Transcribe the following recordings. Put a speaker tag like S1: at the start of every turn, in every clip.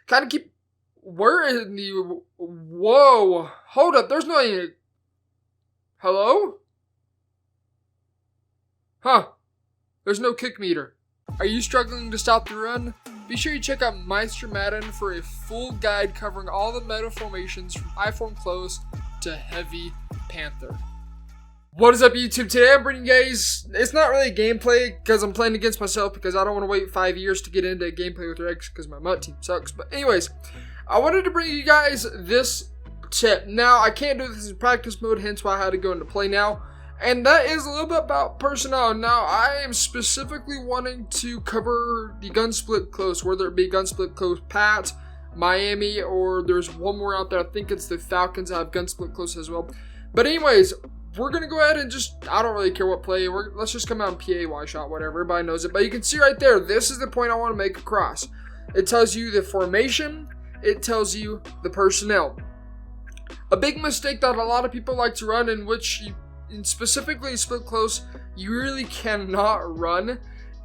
S1: Kind of keep... Where in the... Whoa. Hold up. There's no... Hello? Huh. There's no kick meter. Are you struggling to stop the run? Be sure you check out Meister Madden for a full guide covering all the meta formations from I form close to heavy panther. What is up, YouTube? Today I'm bringing you guys, it's not really a gameplay because I'm playing against myself because I don't want to wait 5 years to get into gameplay with Rex because my MUT team sucks. But anyways, I wanted to bring you guys this tip. Now, I can't do this in practice mode, hence why I had to go into play now. And that is a little bit about personnel. Now, I am specifically wanting to cover the gun split close, whether it be gun split close Pat, Miami, or there's one more out there. I think it's the Falcons that have gun split close as well. But anyways, we're going to go ahead and just, I don't really care what play. Let's just come out in PAY shot, whatever. Everybody knows it. But you can see right there, this is the point I want to make across. It tells you the formation. It tells you the personnel. A big mistake that a lot of people like to run, in which you, specifically split close, you really cannot run,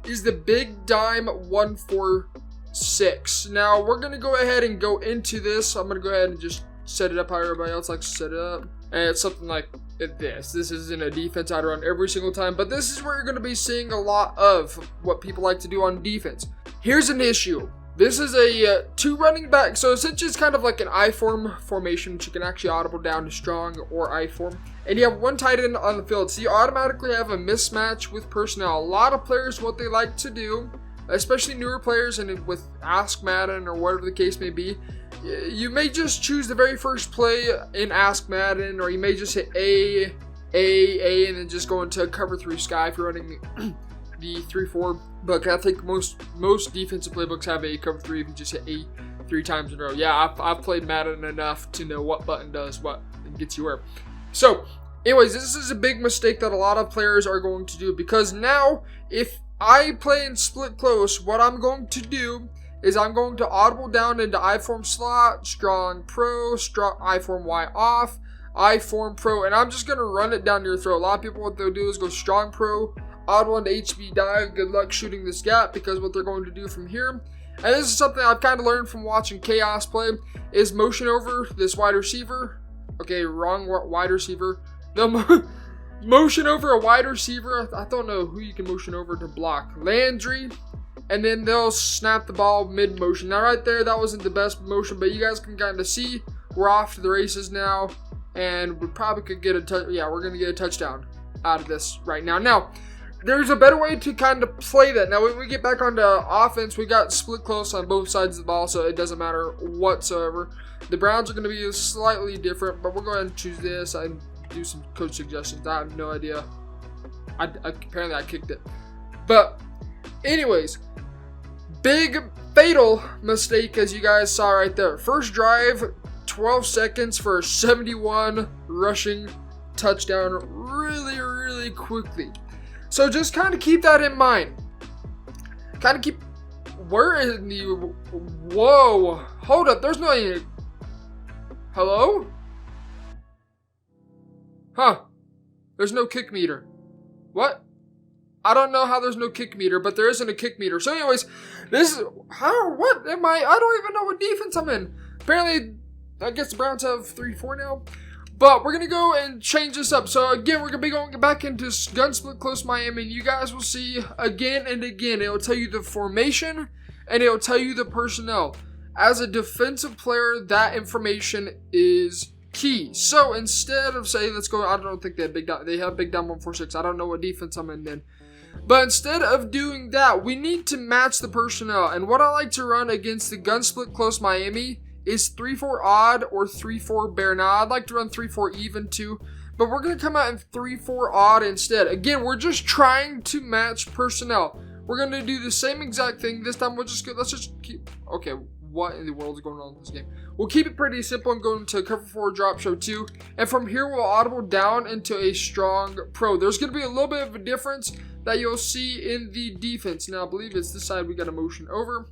S1: is the big dime 146. Now, we're going to go ahead and go into this. I'm going to go ahead and just set it up how everybody else likes to set it up. And it's something like this. This isn't a defense I'd run every single time, but this is where you're going to be seeing a lot of what people like to do on defense. Here's an issue. This is a two running back, so essentially it's kind of like an I form formation, which you can actually audible down to strong or I form. And you have one tight end on the field, so you automatically have a mismatch with personnel. A lot of players, what they like to do, especially newer players, and with Ask Madden or whatever the case may be, you may just choose the very first play in Ask Madden, or you may just hit A, and then just go into cover 3 sky if you're running the 3-4 book. I think most defensive playbooks have a cover 3 if you just hit A 3 times in a row. Yeah, I've played Madden enough to know what button does what and gets you where. So, anyways, this is a big mistake that a lot of players are going to do, because now, if I play in split close, what I'm going to do is I'm going to audible down into I form slot, strong pro, strong I form Y off, I form pro, and I'm just going to run it down your throat. A lot of people, what they'll do is go strong pro, audible into HB dive, good luck shooting this gap, because what they're going to do from here, and this is something I've kind of learned from watching Chaos play, is motion over this wide receiver. Okay, wrong wide receiver. The motion over a wide receiver. I don't know who you can motion over to block. Landry. And then they'll snap the ball mid-motion. Now right there, that wasn't the best motion, but you guys can kind of see we're off to the races now. And we probably could get a we're going to get a touchdown out of this right now. Now, there's a better way to kind of play that. Now, when we get back onto offense, we got split close on both sides of the ball, so it doesn't matter whatsoever. The Browns are going to be slightly different, but we're going to choose this. I do some coach suggestions. I have no idea. Apparently, I kicked it. But, anyways, big fatal mistake, as you guys saw right there. First drive, 12 seconds for a 71 rushing touchdown really, really quickly. So just kind of keep that in mind. Kind of keep... Where is the... Whoa. Hold up. There's no... Hello? Huh. There's no kick meter. What? I don't know how there's no kick meter, but there isn't a kick meter. So anyways, this is... What am I... I don't even know what defense I'm in. Apparently, I guess the Browns have 3-4 now. But we're going to go and change this up. So again, we're going to be going back into gun split close Miami. And you guys will see again and again. It will tell you the formation and it will tell you the personnel. As a defensive player, that information is key. So instead of say, let's go, I don't think they have big down. They have big down 146. I don't know what defense I'm in then. But instead of doing that, we need to match the personnel. And what I like to run against the gun split close Miami is 3-4 odd or 3-4 bare. Now, I'd like to run 3-4 even too, but we're going to come out in 3-4 odd instead. Again, we're just trying to match personnel. We're going to do the same exact thing. This time, let's just keep... Okay, what in the world is going on in this game? We'll keep it pretty simple and go into cover 4 drop show 2, and from here, we'll audible down into a strong pro. There's going to be a little bit of a difference that you'll see in the defense. Now, I believe it's this side we got to motion over.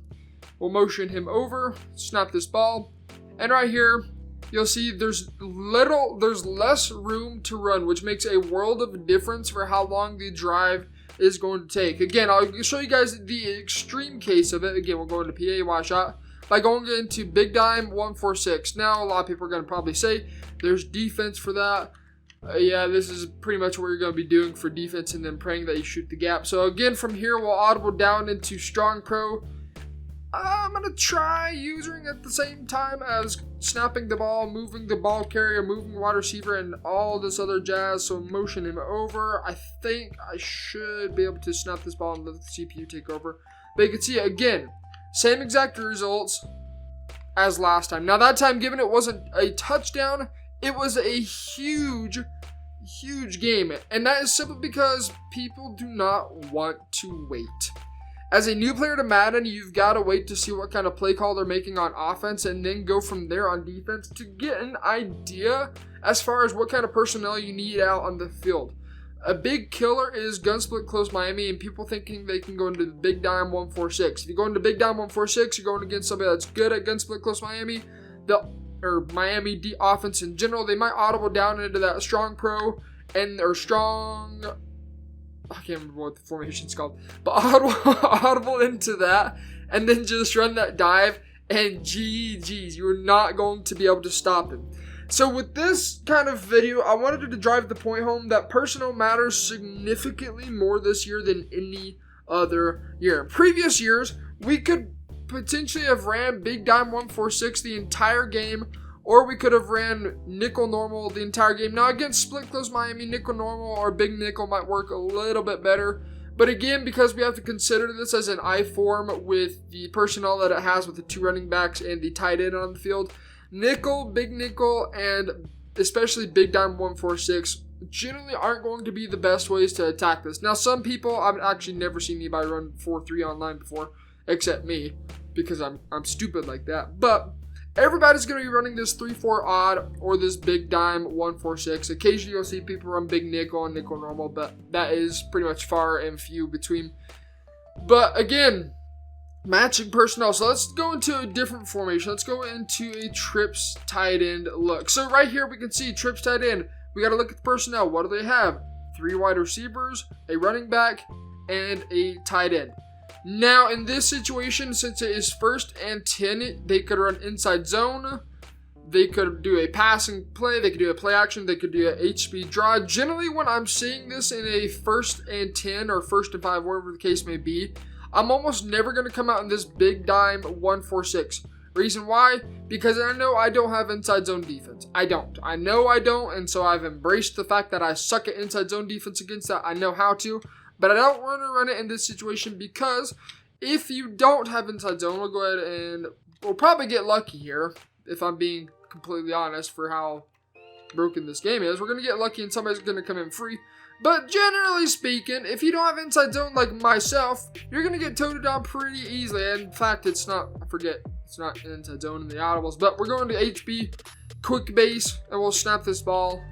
S1: We'll motion him over, snap this ball, and right here, you'll see there's less room to run, which makes a world of difference for how long the drive is going to take. Again, I'll show you guys the extreme case of it. Again, we'll go into PAY shot. by going into Big Dime 146. Now, a lot of people are going to probably say there's defense for that. Yeah, this is pretty much what you're going to be doing for defense and then praying that you shoot the gap. So again, from here, we'll audible down into Strong Pro. I'm going to try using at the same time as snapping the ball, moving the ball carrier, moving wide receiver, and all this other jazz. So motion him over. I think I should be able to snap this ball and let the CPU take over. But you can see, again, same exact results as last time. Now that time, given it wasn't a touchdown, it was a huge game. And that is simply because people do not want to wait. As a new player to Madden, you've got to wait to see what kind of play call they're making on offense and then go from there on defense to get an idea as far as what kind of personnel you need out on the field. A big killer is gun split close Miami and people thinking they can go into the Big Dime 146. If you go into Big Dime 146, you're going against somebody that's good at gun split close Miami. Or Miami D offense in general, they might audible down into that Strong Pro or Strong, I can't remember what the formation's called, but audible into that and then just run that dive and GG's, you're not going to be able to stop him. So with this kind of video, I wanted to drive the point home that personnel matters significantly more this year than any other year. In previous years, we could potentially have ran Big Dime 146 the entire game, or we could have ran nickel normal the entire game. Now against split close Miami, nickel normal or big nickel might work a little bit better. But again, because we have to consider this as an I form with the personnel that it has with the two running backs and the tight end on the field, nickel, big nickel, and especially Big Dime 146 generally aren't going to be the best ways to attack this. Now some people, I've actually never seen anybody run 4-3 online before, except me, because I'm stupid like that. But everybody's going to be running this 3-4 odd or this Big Dime 146. Occasionally you'll see people run big nickel and nickel normal, but that is pretty much far and few between. But again, matching personnel. So let's go into a different formation. Let's go into a trips tight end look. So right here we can see trips tight end. We got to look at the personnel. What do they have? 3 wide receivers, a running back, and a tight end. Now, in this situation, since it is 1st and 10, they could run inside zone. They could do a passing play. They could do a play action. They could do a H-speed draw. Generally, when I'm seeing this in a 1st and 10 or 1st and 5, whatever the case may be, I'm almost never going to come out in this Big Dime 146. Reason why? Because I know I don't have inside zone defense. I don't. I know I don't, and so I've embraced the fact that I suck at inside zone defense against that. I know how to. But I don't want to run it in this situation because if you don't have inside zone, we'll go ahead and we'll probably get lucky here, if I'm being completely honest for how broken this game is. We're going to get lucky and somebody's going to come in free. But generally speaking, if you don't have inside zone like myself, you're going to get toted down pretty easily. And in fact, it's not an inside zone in the audibles. But we're going to HB, quick base, and we'll snap this ball.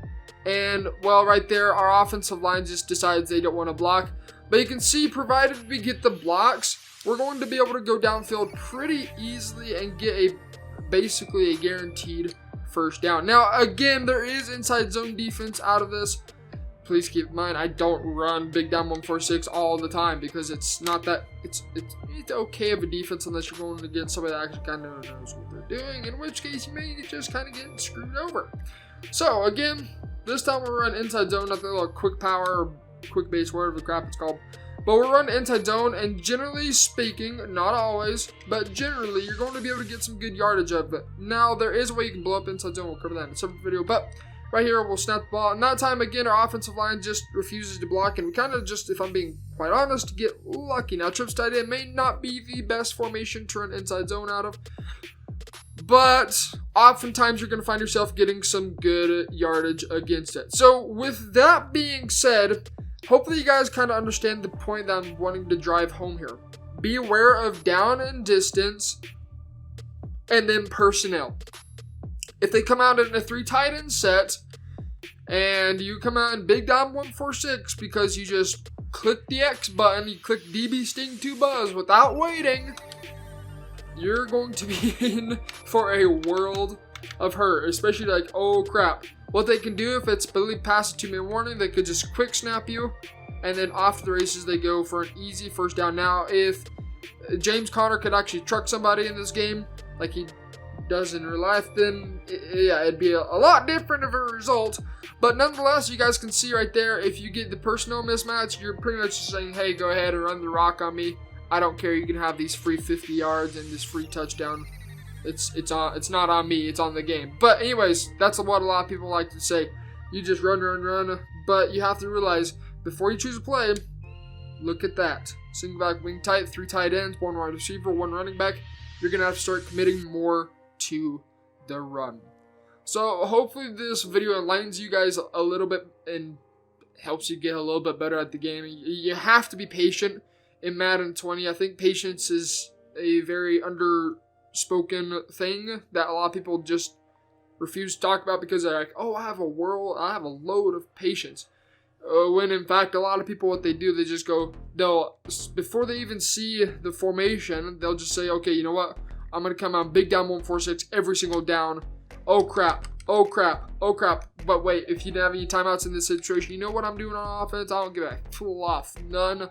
S1: And, well, right there, our offensive line just decides they don't want to block. But you can see, provided we get the blocks, we're going to be able to go downfield pretty easily and get basically a guaranteed first down. Now, again, there is inside zone defense out of this. Please keep in mind, I don't run Big Dime 146 all the time because it's not that, it's okay of a defense unless you're going against somebody that actually kind of knows what they're doing, in which case you may just kind of get screwed over. So, again, this time we'll run inside zone, not the little quick power or quick base, whatever the crap it's called. But we'll run inside zone, and generally speaking, not always, but generally, you're going to be able to get some good yardage of it. Now, there is a way you can blow up inside zone. We'll cover that in a separate video, but right here, we'll snap the ball. And that time, again, our offensive line just refuses to block, and we kind of just, if I'm being quite honest, get lucky. Now, trips tight end may not be the best formation to run inside zone out of, but oftentimes you're going to find yourself getting some good yardage against it. So with that being said, hopefully you guys kind of understand the point that I'm wanting to drive home here. Be aware of down and distance and then personnel. If they come out in a 3 tight end set and you come out in Big Dime 146 because you just click the X button, you click DB Sting to Buzz without waiting, you're going to be in for a world of hurt, especially like, oh crap. What they can do if it's believe past a 2-minute warning, they could just quick snap you, and then off the races they go for an easy first down. Now, if James Conner could actually truck somebody in this game, like he does in real life, then yeah, it'd be a lot different of a result. But nonetheless, you guys can see right there, if you get the personnel mismatch, you're pretty much just saying, hey, go ahead and run the rock on me. I don't care. You can have these free 50 yards and this free touchdown. It's not on me. It's on the game. But anyways, that's what a lot of people like to say. You just run. But you have to realize, before you choose a play, look at that. Single back, wing tight, 3 tight ends, 1 wide receiver, 1 running back. You're going to have to start committing more to the run. So hopefully this video enlightens you guys a little bit and helps you get a little bit better at the game. You have to be patient in Madden 20. I think patience is a very underspoken thing that a lot of people just refuse to talk about because they're like, oh, I have a load of patience. When in fact a lot of people, what they do, they just go, before they even see the formation, they'll just say, okay, you know what, I'm going to come out big down 1-4-6 every single down. Oh crap. But wait, if you didn't have any timeouts in this situation, you know what I'm doing on offense? I don't give a fluff. None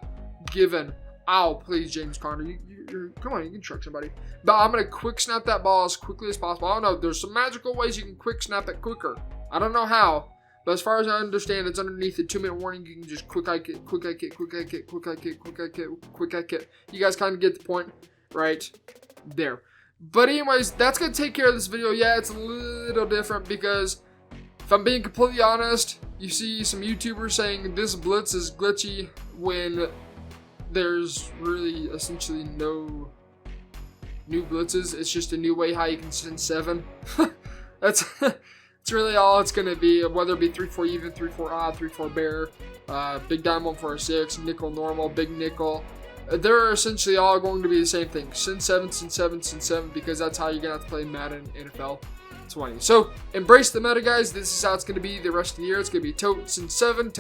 S1: given. Ow, please, James Conner. Come on, you can truck somebody. But I'm going to quick snap that ball as quickly as possible. I don't know. There's some magical ways you can quick snap it quicker. I don't know how. But as far as I understand, it's underneath the 2-minute warning. You can just quick eye kit. You guys kind of get the point right there. But anyways, that's going to take care of this video. Yeah, it's a little different because if I'm being completely honest, you see some YouTubers saying this blitz is glitchy when there's really essentially no new blitzes. It's just a new way how you can send 7. That's really all it's going to be, whether it be 3-4 even, 3-4 odd, 3-4 bear, big dime 1-4-6, nickel normal, big nickel. They're essentially all going to be the same thing. Send 7, because that's how you're going to have to play Madden NFL 20. So, embrace the meta, guys. This is how it's going to be the rest of the year. It's going to be totes and 7.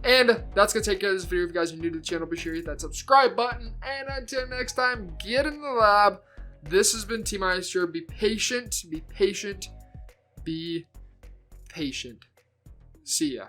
S1: And that's going to take care of this video. If you guys are new to the channel, be sure to hit that subscribe button. And until next time, get in the lab. This has been T-Meister. Be patient. See ya.